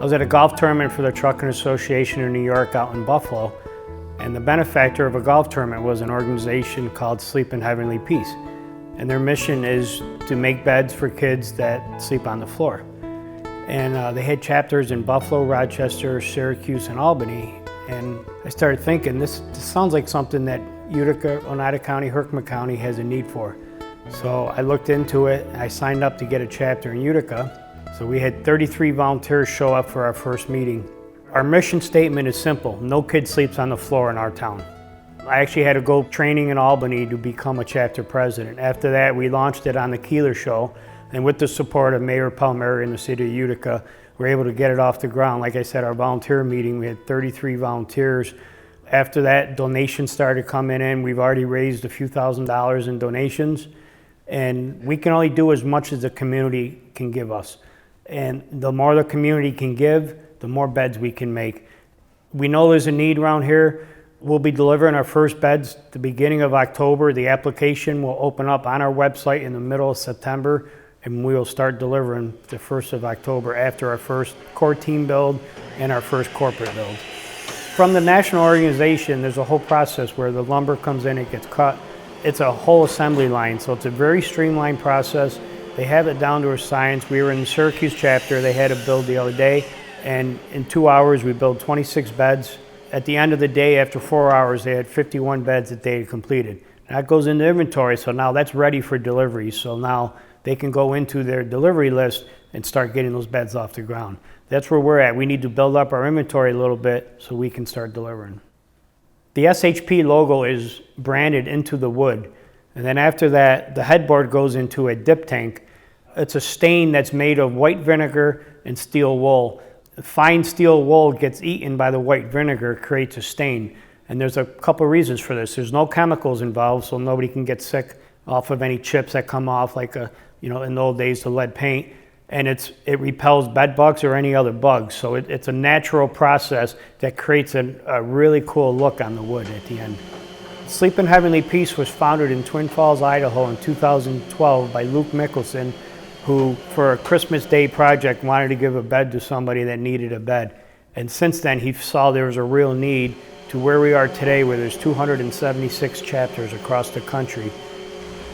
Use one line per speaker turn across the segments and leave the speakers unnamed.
I was at a golf tournament for the Trucking Association in New York out in Buffalo, and the benefactor of a golf tournament was an organization called Sleep in Heavenly Peace. And their mission is to make beds for kids that sleep on the floor. And they had chapters in Buffalo, Rochester, Syracuse, and Albany. And I started thinking, this sounds like something that Utica, Oneida County, Herkimer County has a need for. So I looked into it. I signed up to get a chapter in Utica. So we had 33 volunteers show up for our first meeting. Our mission statement is simple: no kid sleeps on the floor in our town. I actually had to go training in Albany to become a chapter president. After that, we launched it on the Keeler Show, and with the support of Mayor Palmieri in the city of Utica, we were able to get it off the ground. Like I said, our volunteer meeting, we had 33 volunteers. After that, donations started coming in. We've already raised a few $1,000s in donations, and we can only do as much as the community can give us. And the more the community can give, the more beds we can make. We know there's a need around here. We'll be delivering our first beds at the beginning of October. The application will open up on our website in the middle of September, and we will start delivering the 1st of October after our first core team build and our first corporate build. From the national organization, there's a whole process where the lumber comes in, it gets cut. It's a whole assembly line, so it's a very streamlined process. They have it down to a science. We were in the Syracuse chapter. They had a build the other day, and in 2 hours we built 26 beds. At the end of the day, after 4 hours, they had 51 beds that they had completed. That goes into inventory, so now that's ready for delivery. So now they can go into their delivery list and start getting those beds off the ground. That's where we're at. We need to build up our inventory a little bit so we can start delivering. The SHP logo is branded into the wood. And then after that, the headboard goes into a dip tank. It's a stain that's made of white vinegar and steel wool. Fine steel wool gets eaten by the white vinegar, creates a stain. And there's a couple of reasons for this. There's no chemicals involved, so nobody can get sick off of any chips that come off, like in the old days, the lead paint. And it repels bed bugs or any other bugs. So it's a natural process that creates a really cool look on the wood at the end. Sleep in Heavenly Peace was founded in Twin Falls, Idaho in 2012 by Luke Mickelson, who for a Christmas Day project wanted to give a bed to somebody that needed a bed. And since then he saw there was a real need to where we are today, where there's 276 chapters across the country.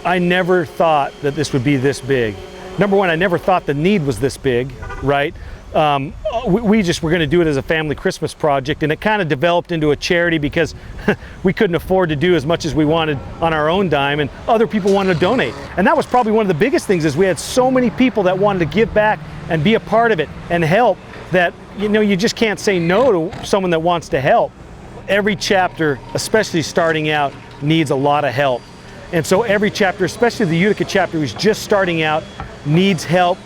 I never thought that this would be this big. Number one, I never thought the need was this big, right? We just were going to do it as a family Christmas project, and it kind of developed into a charity because we couldn't afford to do as much as we wanted on our own dime, and other people wanted to donate. And that was probably one of the biggest things, is we had so many people that wanted to give back and be a part of it and help that, you just can't say no to someone that wants to help. Every chapter, especially starting out, needs a lot of help. And so every chapter, especially the Utica chapter who's just starting out, needs help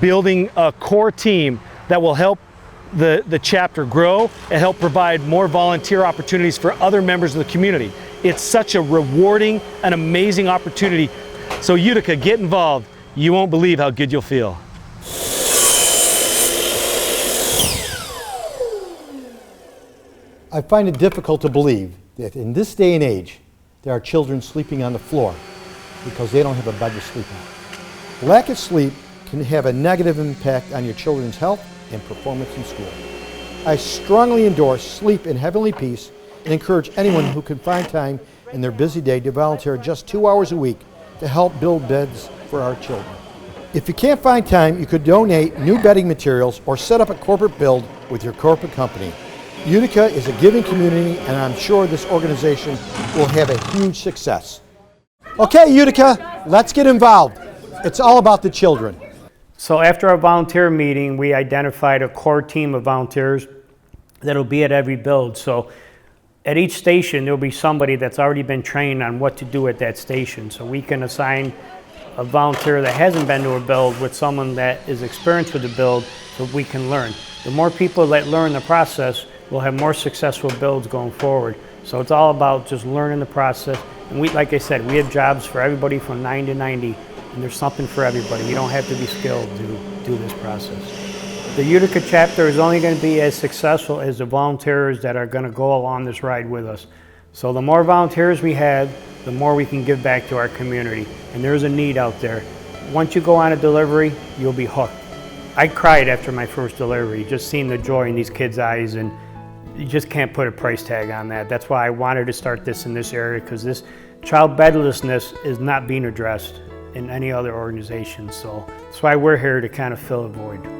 building a core team that will help the chapter grow and help provide more volunteer opportunities for other members of the community. It's such a rewarding and amazing opportunity. So Utica, get involved. You won't believe how good you'll feel.
I find it difficult to believe that in this day and age, there are children sleeping on the floor because they don't have a bed to sleep on. Lack of sleep can have a negative impact on your children's health and performance in school. I strongly endorse Sleep in Heavenly Peace and encourage anyone who can find time in their busy day to volunteer just 2 hours a week to help build beds for our children. If you can't find time, you could donate new bedding materials or set up a corporate build with your corporate company. Utica is a giving community, and I'm sure this organization will have a huge success. Okay, Utica, let's get involved. It's all about the children.
So after our volunteer meeting, we identified a core team of volunteers that'll be at every build. So at each station, there'll be somebody that's already been trained on what to do at that station. So we can assign a volunteer that hasn't been to a build with someone that is experienced with the build, so we can learn. The more people that learn the process, we'll have more successful builds going forward. So it's all about just learning the process. And like I said, we have jobs for everybody from 9 to 90. And there's something for everybody. You don't have to be skilled to do this process. The Utica chapter is only going to be as successful as the volunteers that are going to go along this ride with us. So the more volunteers we have, the more we can give back to our community. And there's a need out there. Once you go on a delivery, you'll be hooked. I cried after my first delivery, just seeing the joy in these kids' eyes, and you just can't put a price tag on that. That's why I wanted to start this in this area, because this child bedlessness is not being addressed in any other organization. So that's why we're here, to kind of fill a void.